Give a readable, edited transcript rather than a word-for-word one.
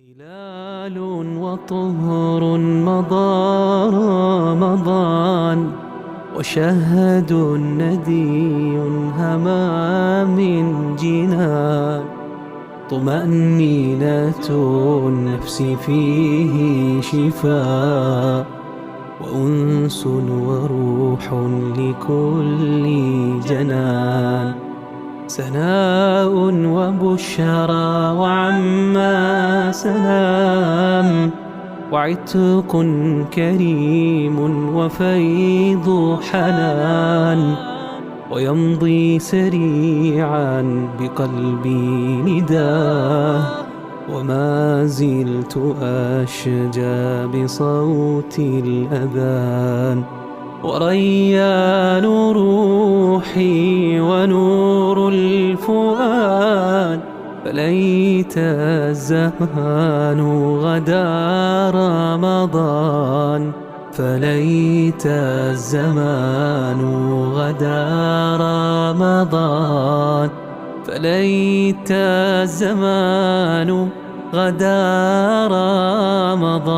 هلال وطهر مضى رمضان، وشهد ندي هما من جنان. طمأنينة النفس فيه شفاء، وأنس وروح لكل جنان. سناء وبشرى وعما سلام، وعتق كريم وفيض حنان. ويمضي سريعا بقلبي نداه، وما زلت أشجى بصوت الأذان. وريان روحي ونور الفؤاد، فليت الزمان غدا رمضان. فليت الزمان غدا رمضان. فليت الزمان غدا رمضان.